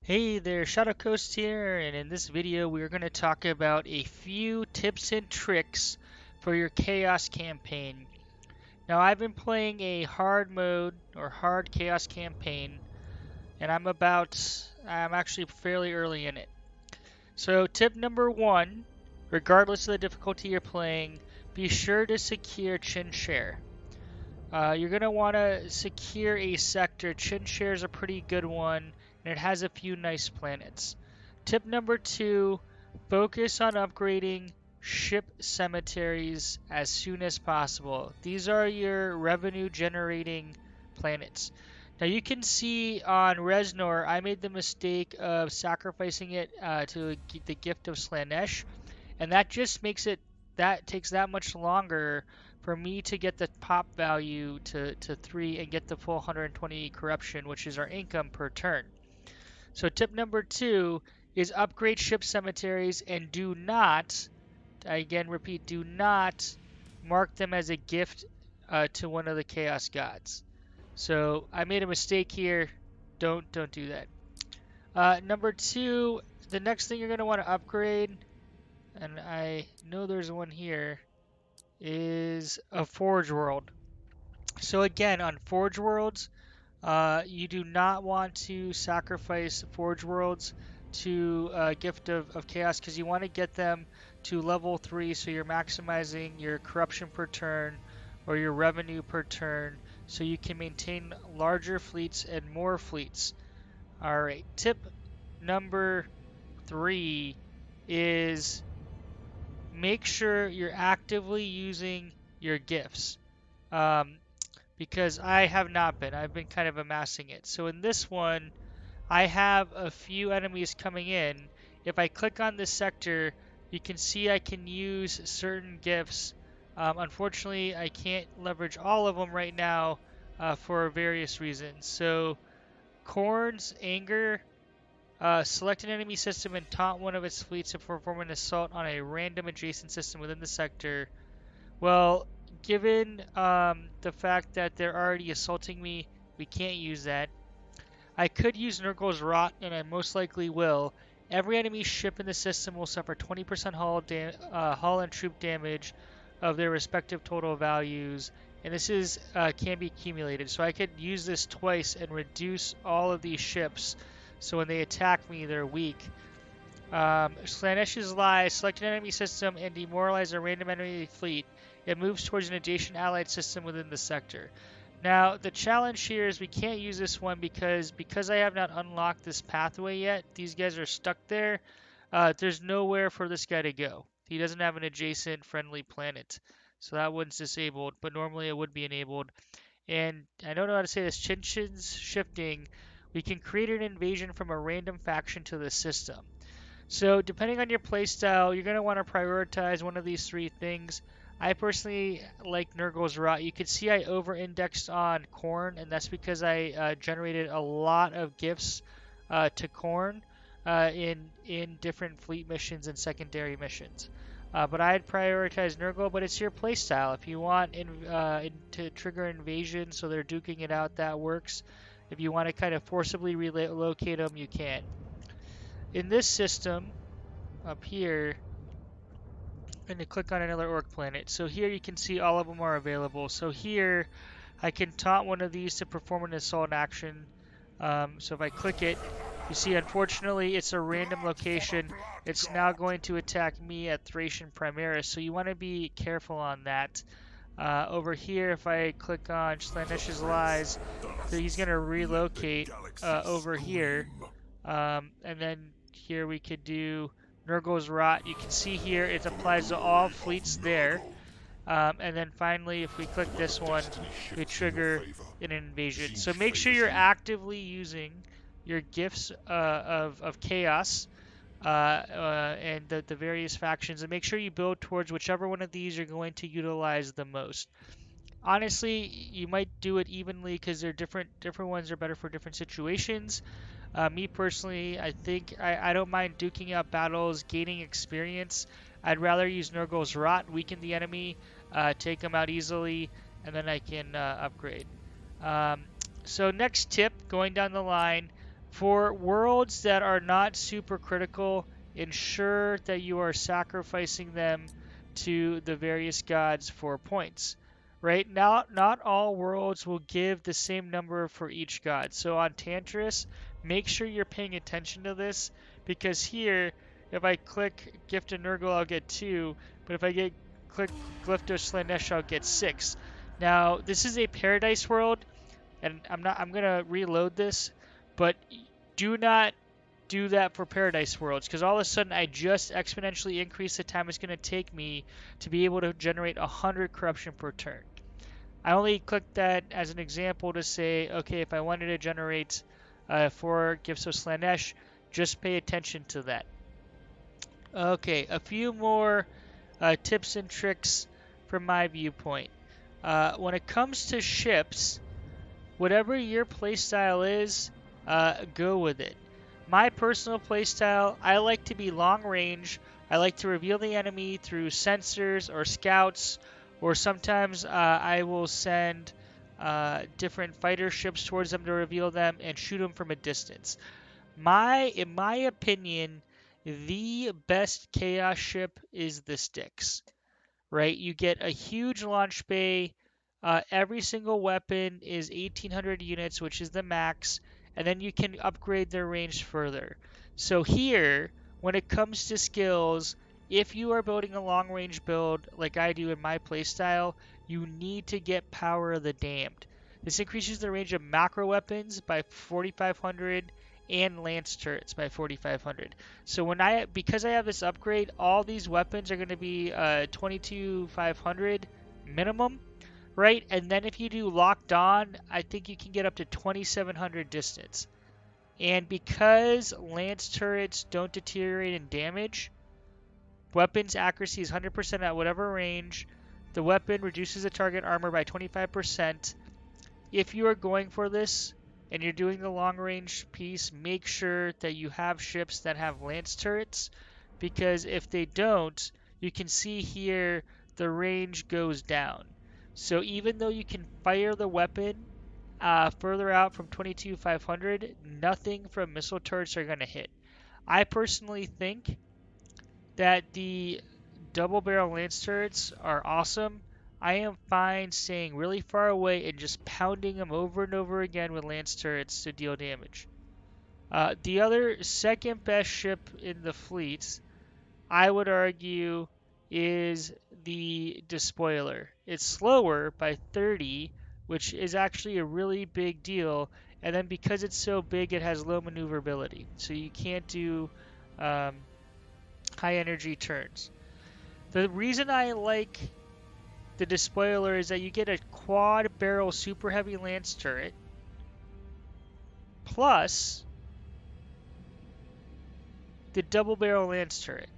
Hey there, Shadow Coast here, and in this video we are going to talk about a few tips and tricks for your Chaos campaign. Now I've been playing a hard mode or hard Chaos campaign, and I'm actually fairly early in it. So tip number one, regardless of the difficulty you're playing, be sure to secure Chin Share. You're going to want to secure a sector. Chin Share is a pretty good one, and it has a few nice planets. Tip number two, focus on upgrading ship cemeteries as soon as possible. These are your revenue generating planets. Now you can see on Reznor, I made the mistake of sacrificing it to the gift of Slanesh, and that just makes that takes that much longer for me to get the pop value to 3 and get the full 120 corruption, which is our income per turn. So tip number two is upgrade ship cemeteries and do not, I again repeat, do not mark them as a gift to one of the chaos gods. So I made a mistake here. Don't do that. Number two, the next thing you're going to want to upgrade, and I know there's one here, is a Forge World. So again, on Forge Worlds, you do not want to sacrifice Forge Worlds to Gift of Chaos because you want to get them to level 3 so you're maximizing your corruption per turn or your revenue per turn so you can maintain larger fleets and more fleets. Alright, tip number 3 is make sure you're actively using your gifts. Um, because I have not been. I've been kind of amassing it. So in this one, I have a few enemies coming in. If I click on this sector, you can see I can use certain gifts. Unfortunately, I can't leverage all of them right now for various reasons. So Korn's Anger, select an enemy system and taunt one of its fleets to perform an assault on a random adjacent system within the sector. Well, given the fact that they're already assaulting me, we can't use that. I could use Nurgle's Rot, and I most likely will. Every enemy ship in the system will suffer 20% hull and troop damage of their respective total values, and this is can be accumulated. So I could use this twice and reduce all of these ships, so when they attack me, they're weak. Slanesh's Lie, select an enemy system and demoralize a random enemy fleet. It moves towards an adjacent allied system within the sector. Now, the challenge here is we can't use this one because I have not unlocked this pathway yet. These guys are stuck there. There's nowhere for this guy to go. He doesn't have an adjacent friendly planet. So that one's disabled, but normally it would be enabled. And I don't know how to say this. Chinchin's shifting. We can create an invasion from a random faction to the system. So depending on your playstyle, you're going to want to prioritize one of these three things. I personally like Nurgle's Rot. You can see I over-indexed on Korn, and that's because I generated a lot of gifts to Korn in different fleet missions and secondary missions. But I'd prioritize Nurgle, but it's your playstyle. If you want to trigger invasion so they're duking it out, that works. If you want to kind of forcibly relocate them, you can. In this system, up here, I'm going to click on another orc planet. So here you can see all of them are available. So here, I can taunt one of these to perform an assault action. So if I click it, you see unfortunately it's a random location. It's now going to attack me at Thracian Primaris. So you want to be careful on that. Over here, if I click on Slanesh's Lies, so he's going to relocate over here. And then here we could do Nurgle's Rot. You can see here it applies to all fleets there. And then finally, if we click this one, we trigger an invasion. So make sure you're actively using your gifts of chaos and the various factions, and make sure you build towards whichever one of these you're going to utilize the most. Honestly, you might do it evenly because they're different ones are better for different situations. Me personally, I think I don't mind duking out battles, gaining experience. I'd rather use Nurgle's Rot, weaken the enemy, take them out easily, and then I can upgrade. So next tip, going down the line, For worlds that are not super critical, ensure that you are sacrificing them to the various gods for points. Right? Not all worlds will give the same number for each god. So on Tantris, make sure you're paying attention to this, because here, if I click Gift of Nurgle, I'll get 2, but if I click Glyph of Slanesh, I'll get 6. Now, this is a paradise world, and I'm gonna reload this, but do not do that for Paradise Worlds, because all of a sudden I just exponentially increase the time it's going to take me to be able to generate 100 corruption per turn. I only clicked that as an example to say, okay, if I wanted to generate 4 Gifts of Slanesh, just pay attention to that. Okay, a few more tips and tricks from my viewpoint. When it comes to ships, whatever your playstyle is, go with it. My personal playstyle, I like to be long range. I like to reveal the enemy through sensors or scouts, or sometimes I will send different fighter ships towards them to reveal them and shoot them from a distance. In my opinion, the best chaos ship is the Styx, right? You get a huge launch bay. Every single weapon is 1,800 units, which is the max, and then you can upgrade their range further. So here, when it comes to skills, if you are building a long range build like I do in my playstyle, you need to get Power of the Damned. This increases the range of macro weapons by 4,500 and lance turrets by 4,500. So because I have this upgrade, all these weapons are going to be 22,500 minimum, right? And then if you do locked on, I think you can get up to 2,700 distance. And because lance turrets don't deteriorate in damage, weapons accuracy is 100% at whatever range. The weapon reduces the target armor by 25%. If you are going for this and you're doing the long range piece, make sure that you have ships that have lance turrets, because if they don't, you can see here the range goes down. So even though you can fire the weapon further out from 22,500, nothing from missile turrets are going to hit. I personally think that the double barrel lance turrets are awesome. I am fine staying really far away and just pounding them over and over again with lance turrets to deal damage. The other second best ship in the fleet, I would argue, is the Despoiler. It's slower by 30, which is actually a really big deal. And then because it's so big, it has low maneuverability. So you can't do high energy turns. The reason I like the Despoiler is that you get a quad barrel super heavy lance turret plus the double barrel lance turret.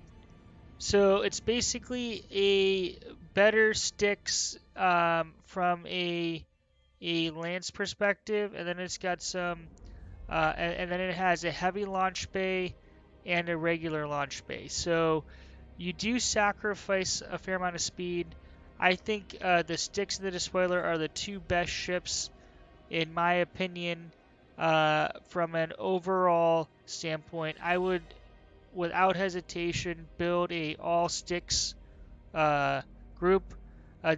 So it's basically a better Styx from a lance perspective, and then it's got some, and then it has a heavy launch bay and a regular launch bay. So you do sacrifice a fair amount of speed. I think the Styx and the Despoiler are the two best ships, in my opinion, from an overall standpoint. I would, without hesitation, build a all Styx group.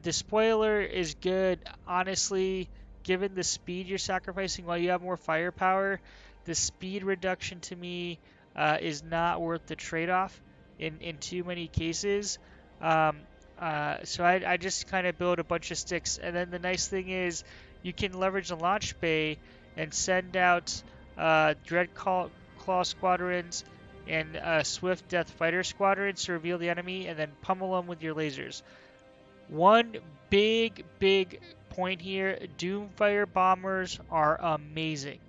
Despoiler is good, honestly, given the speed you're sacrificing while you have more firepower. The speed reduction to me is not worth the trade-off in too many cases. So I just kind of build a bunch of Styx, and then the nice thing is you can leverage the launch bay and send out Dreadclaw squadrons and Swift Death Fighter squadrons to reveal the enemy, and then pummel them with your lasers. One big point here, Doomfire bombers are amazing.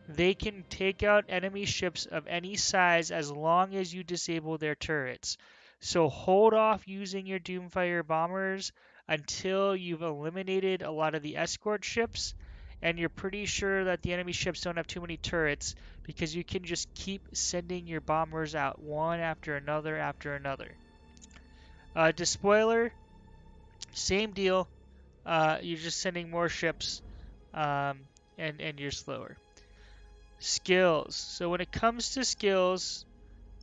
They can take out enemy ships of any size as long as you disable their turrets. So hold off using your Doomfire bombers until you've eliminated a lot of the escort ships and you're pretty sure that the enemy ships don't have too many turrets, because you can just keep sending your bombers out one after another after another. Despoiler, same deal. You're just sending more ships, and you're slower. skills. So when it comes to skills,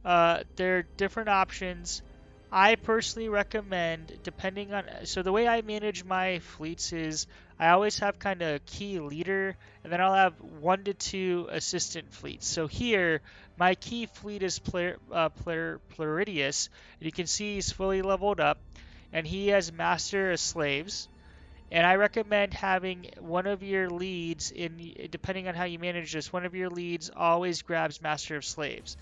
there are different options. I personally recommend, depending on, so the way I manage my fleets is I always have kind of a key leader, and then I'll have 1 to 2 assistant fleets. So here, my key fleet is Pluridius, and you can see he's fully leveled up, and he has Master of Slaves. And I recommend having one of your leads depending on how you manage this, one of your leads always grabs Master of Slaves.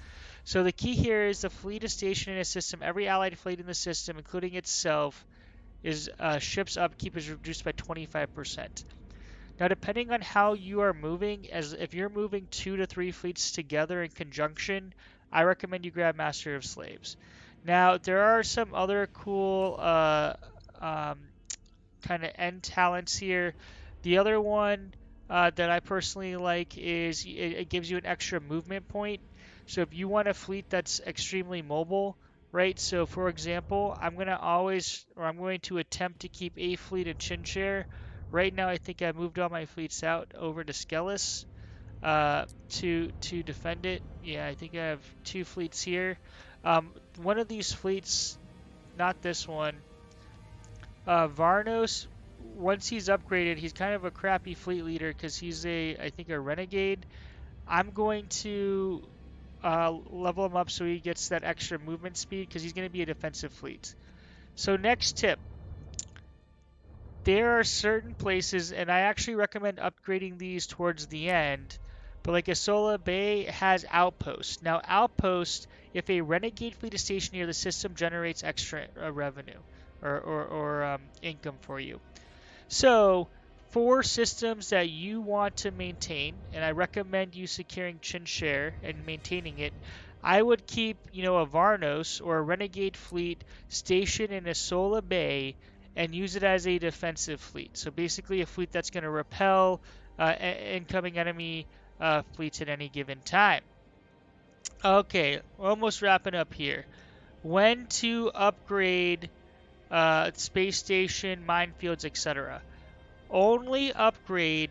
So the key here is the fleet is stationed in a system. Every allied fleet in the system, including itself, is ship's upkeep is reduced by 25%. Now, depending on how you are moving, as if you're moving 2 to 3 fleets together in conjunction, I recommend you grab Master of Slaves. Now, there are some other cool um, kind of end talents here. The other one that I personally like is it gives you an extra movement point. So if you want a fleet that's extremely mobile, right? So for example, I'm going to attempt to keep a fleet in Chinchare. Right now, I think I moved all my fleets out over to Skelis to defend it. Yeah, I think I have 2 fleets here. One of these fleets, not this one, Varnos, once he's upgraded, he's kind of a crappy fleet leader because he's I think a renegade. I'm going to level him up so he gets that extra movement speed because he's going to be a defensive fleet. So next tip, there are certain places, and I actually recommend upgrading these towards the end, but like Isola Bay has outposts. Now outpost, if a renegade fleet is stationed near the system, generates extra revenue or income for you. So for systems that you want to maintain, and I recommend you securing Chinshare and maintaining it, I would keep, a Varnos or a Renegade fleet stationed in Isola Bay and use it as a defensive fleet. So basically a fleet that's going to repel incoming enemy fleets at any given time. Okay, almost wrapping up here. When to upgrade space station, minefields, etc. Only upgrade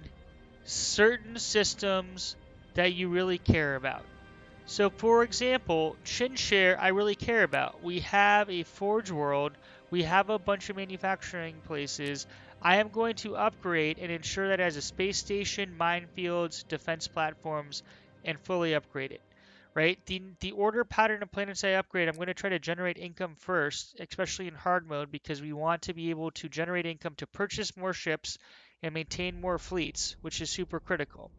certain systems that you really care about. So for example, Chinshare I really care about. We have a Forge World, we have a bunch of manufacturing places. I am going to upgrade and ensure that it has a space station, minefields, defense platforms, and fully upgrade it. Right? The order pattern of planets I upgrade, I'm going to try to generate income first, especially in hard mode, because we want to be able to generate income to purchase more ships and maintain more fleets, which is super critical.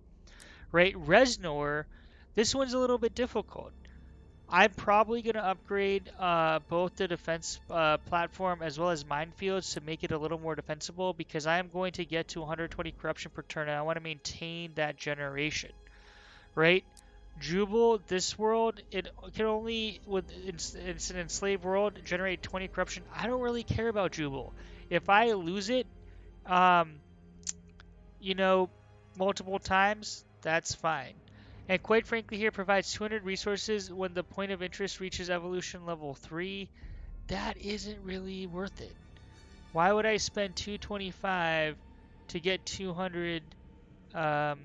Right? Reznor, this one's a little bit difficult. I'm probably going to upgrade both the defense platform as well as minefields to make it a little more defensible because I am going to get to 120 corruption per turn and I want to maintain that generation, right? Jubal, this world, it can only, it's an enslaved world, generate 20 corruption. I don't really care about Jubal. If I lose it, um, you know, multiple times, that's fine. And quite frankly, here provides 200 resources when the point of interest reaches evolution level 3. That isn't really worth it. Why would I spend 225 to get 200, um,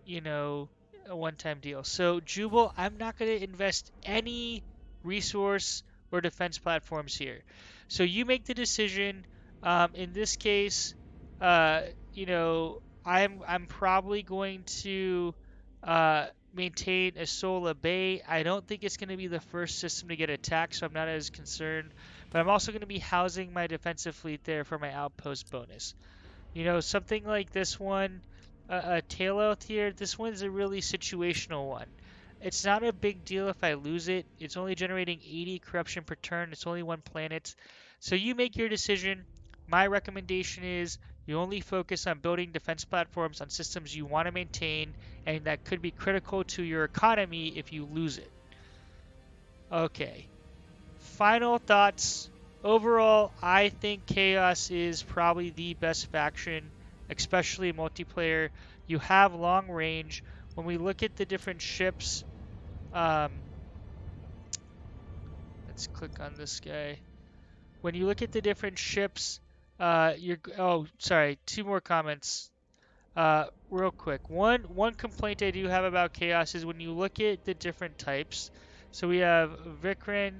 a one-time deal? So Jubal, I'm not going to invest any resource or defense platforms here. So you make the decision. In this case, uh, I'm probably going to maintain Isola Bay. I don't think it's going to be the first system to get attacked, so I'm not as concerned. But I'm also going to be housing my defensive fleet there for my outpost bonus. Something like this one, a Tail here, this one's a really situational one. It's not a big deal if I lose it. It's only generating 80 corruption per turn. It's only 1 planet. So you make your decision. My recommendation is you only focus on building defense platforms on systems you want to maintain and that could be critical to your economy if you lose it. Okay. Final thoughts. Overall, I think Chaos is probably the best faction, especially multiplayer. You have long range. When we look at the different ships, um, let's click on this guy. When you look at the different ships, oh, sorry, 2 more comments. Real quick, one complaint I do have about Chaos is when you look at the different types. So we have Vikrin,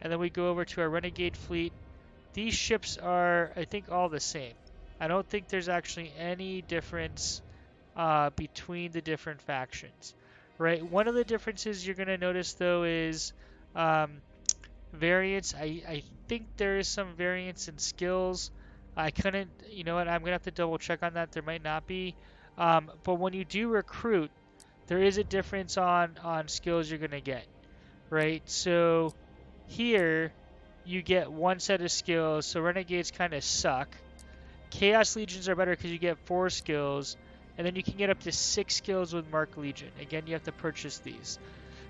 and then we go over to our Renegade fleet. These ships are, I think, all the same. I don't think there's actually any difference between the different factions, right? One of the differences you're going to notice though is um, variance. I think there is some variance in skills. I couldn't, you know what, I'm going to have to double check on that. There might not be. But when you do recruit, there is a difference on skills you're going to get, right? So here you get one set of skills, so renegades kind of suck. Chaos Legions are better because you get 4 skills, and then you can get up to 6 skills with Mark Legion. Again, you have to purchase these.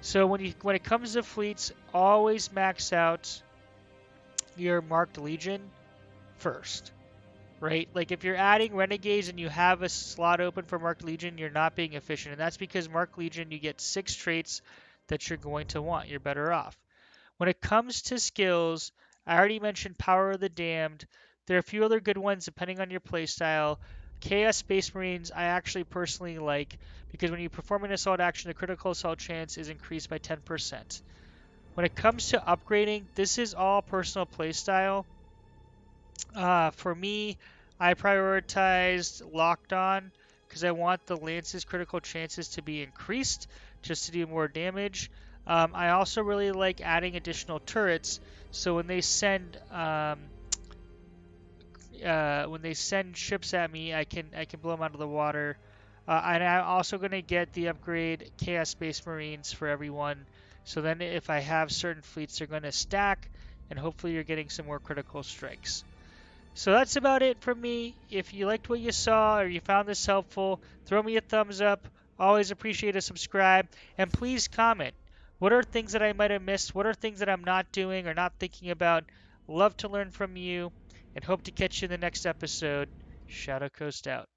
So when it comes to fleets, always max out your Marked Legion first, right? Like if you're adding Renegades and you have a slot open for Marked Legion, you're not being efficient, and that's because Marked Legion you get 6 traits that you're going to want. You're better off. When it comes to skills, I already mentioned Power of the Damned. There are a few other good ones depending on your playstyle. Chaos Space Marines I actually personally like because when you perform an assault action, the critical assault chance is increased by 10%. When it comes to upgrading, this is all personal playstyle. For me, I prioritized Locked On because I want the Lance's critical chances to be increased just to do more damage. I also really like adding additional turrets, so when they send ships at me, I can blow them out of the water. And I'm also going to get the upgrade Chaos Space Marines for everyone. So then if I have certain fleets, they're going to stack, and hopefully you're getting some more critical strikes. So that's about it from me. If you liked what you saw or you found this helpful, throw me a thumbs up. Always appreciate a subscribe. And please comment. What are things that I might have missed? What are things that I'm not doing or not thinking about? Love to learn from you and hope to catch you in the next episode. Shadow Coast out.